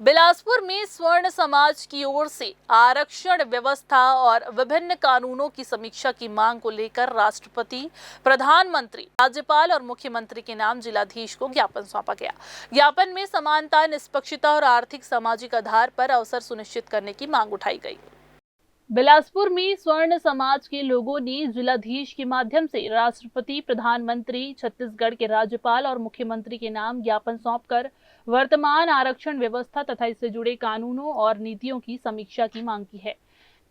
बिलासपुर में स्वर्ण समाज की ओर से आरक्षण व्यवस्था और विभिन्न कानूनों की समीक्षा की मांग को लेकर राष्ट्रपति, प्रधानमंत्री, राज्यपाल और मुख्यमंत्री के नाम जिलाधीश को ज्ञापन सौंपा गया। ज्ञापन में समानता, निष्पक्षता और आर्थिक सामाजिक आधार पर अवसर सुनिश्चित करने की मांग उठाई गई। बिलासपुर में स्वर्ण समाज के लोगों ने जिलाधीश के माध्यम से राष्ट्रपति, प्रधानमंत्री, छत्तीसगढ़ के राज्यपाल और मुख्यमंत्री के नाम ज्ञापन सौंपकर वर्तमान आरक्षण व्यवस्था तथा इससे जुड़े कानूनों और नीतियों की समीक्षा की मांग की है।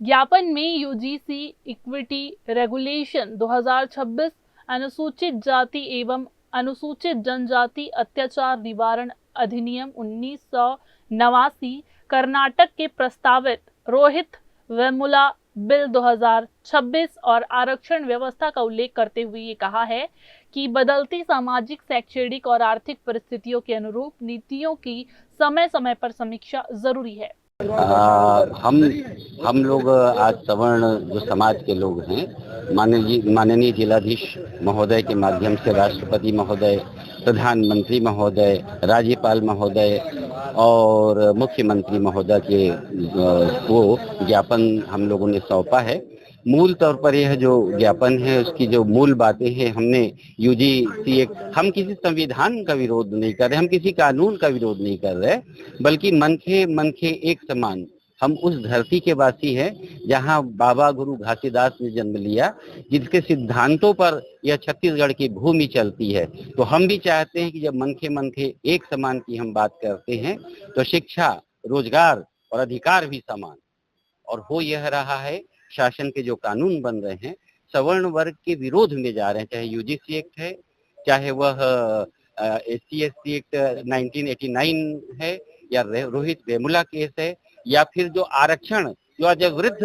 ज्ञापन में यूजीसी इक्विटी रेगुलेशन 2026, अनुसूचित जाति एवं अनुसूचित जनजाति अत्याचार निवारण अधिनियम 1989, कर्नाटक के प्रस्तावित रोहित वेमुला बिल 2026 और आरक्षण व्यवस्था का उल्लेख करते हुए ये कहा है कि बदलती सामाजिक, शैक्षणिक और आर्थिक परिस्थितियों के अनुरूप नीतियों की समय समय पर समीक्षा जरूरी है। हम लोग आज सवर्ण जो समाज के लोग हैं, माननीय जिलाधीश महोदय के माध्यम से राष्ट्रपति महोदय, प्रधानमंत्री महोदय, राज्यपाल महोदय और मुख्यमंत्री महोदय के को ज्ञापन हम लोगों ने सौंपा है। मूल तौर पर यह जो ज्ञापन है उसकी जो मूल बातें हैं, हमने यूजीसी एक्ट, हम किसी संविधान का विरोध नहीं कर रहे, हम किसी कानून का विरोध नहीं कर रहे, बल्कि मनखे एक समान। हम उस धरती के वासी हैं जहां बाबा गुरु घासीदास ने जन्म लिया, जिसके सिद्धांतों पर यह छत्तीसगढ़ की भूमि चलती है। तो हम भी चाहते हैं कि जब मनखे एक समान की हम बात करते हैं तो शिक्षा, रोजगार और अधिकार भी समान। और हो यह रहा है, शासन के जो कानून बन रहे हैं सवर्ण वर्ग के विरोध में जा रहे हैं, चाहे यूजीसी एक्ट है, चाहे वह SC/ST एक्ट 1989 है, या रोहित वेमुला केस है, या फिर जो आरक्षण जो आज वृद्ध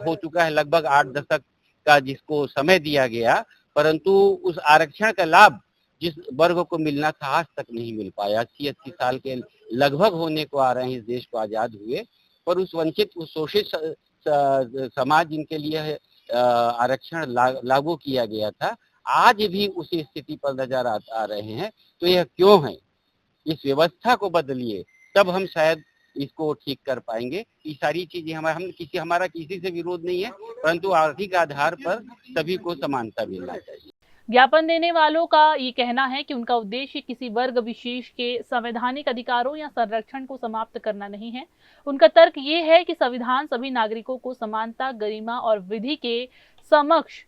हो चुका है, लगभग 8 दशक का जिसको समय दिया गया, परंतु उस आरक्षण का लाभ जिस वर्ग को मिलना था आज तक नहीं मिल पाया। 80 साल के लगभग होने को आ रहे हैं इस देश को आजाद हुए, पर उस वंचित, उस शोषित समाज जिनके लिए आरक्षण लागू किया गया था, आज भी उसी स्थिति पर नजर आ रहे हैं। तो यह क्यों है? इस व्यवस्था को बदलिए, तब हम शायद इसको ठीक कर पाएंगे। ये सारी चीजें हमारा किसी से विरोध नहीं है, परंतु आर्थिक आधार पर सभी को समानता मिलना चाहिए। ज्ञापन देने वालों का ये कहना है कि उनका उद्देश्य किसी वर्ग विशेष के संवैधानिक अधिकारों या संरक्षण को समाप्त करना नहीं है। उनका तर्क ये है कि संविधान सभी नागरिकों को समानता, गरिमा और विधि के समक्ष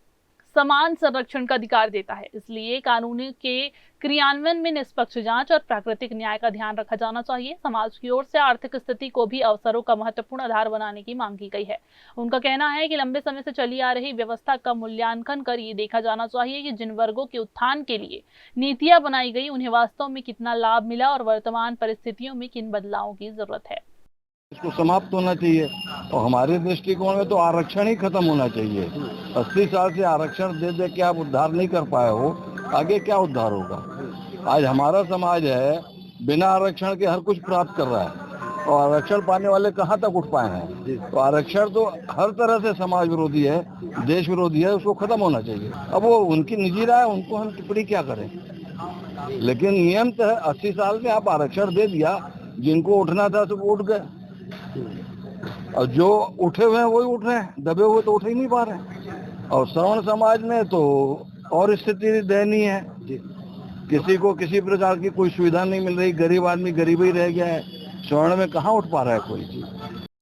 समान संरक्षण का अधिकार देता है। इसलिए कानून के क्रियान्वयन में निष्पक्ष जांच और प्राकृतिक न्याय का ध्यान रखा जाना चाहिए। समाज की ओर से आर्थिक स्थिति को भी अवसरों का महत्वपूर्ण आधार बनाने की मांग की गई है। उनका कहना है कि लंबे समय से चली आ रही व्यवस्था का मूल्यांकन कर ये देखा जाना चाहिए कि जिन वर्गों के उत्थान के लिए नीतियां बनाई गई उन्हें वास्तव में कितना लाभ मिला और वर्तमान परिस्थितियों में किन बदलावों की जरूरत है। इसको समाप्त होना चाहिए और हमारे दृष्टिकोण में तो आरक्षण ही खत्म होना चाहिए। 80 साल से आरक्षण दे के आप उद्धार नहीं कर पाए हो, आगे क्या उद्धार होगा? आज हमारा समाज है बिना आरक्षण के हर कुछ प्राप्त कर रहा है और आरक्षण पाने वाले कहाँ तक उठ पाए हैं? तो आरक्षण तो हर तरह से समाज विरोधी है, देश विरोधी है, उसको खत्म होना चाहिए। अब वो उनकी निजी राय, उनको हम टिप्पणी क्या करें, लेकिन नियम तो है 80 साल में आप आरक्षण दे दिया, जिनको उठना था सब उठ गए और जो उठे हुए हैं वही उठ रहे हैं, दबे हुए तो उठ ही नहीं पा रहे हैं। और श्रवण समाज में तो और स्थिति दयनीय है, किसी को किसी प्रकार की कोई सुविधा नहीं मिल रही, गरीब आदमी गरीब ही रह गया है, श्रवण में कहाँ उठ पा रहा है कोई।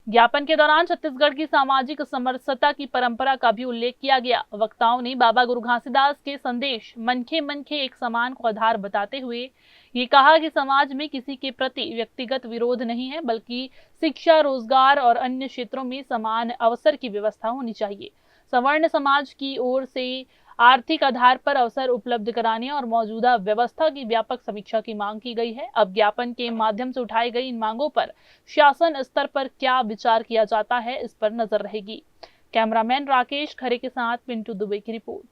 ज्ञापन के दौरान छत्तीसगढ़ की सामाजिक समरसता की परंपरा का भी उल्लेख किया गया। वक्ताओं ने बाबा गुरु घासीदास के संदेश मनखे एक समान को आधार बताते हुए ये कहा कि समाज में किसी के प्रति व्यक्तिगत विरोध नहीं है, बल्कि शिक्षा, रोजगार और अन्य क्षेत्रों में समान अवसर की व्यवस्था होनी चाहिए। सवर्ण समाज की ओर से आर्थिक आधार पर अवसर उपलब्ध कराने और मौजूदा व्यवस्था की व्यापक समीक्षा की मांग की गई है। अब ज्ञापन के माध्यम से उठाई गई इन मांगों पर शासन स्तर पर क्या विचार किया जाता है, इस पर नजर रहेगी। कैमरामैन राकेश खरे के साथ पिंटू दुबे की रिपोर्ट।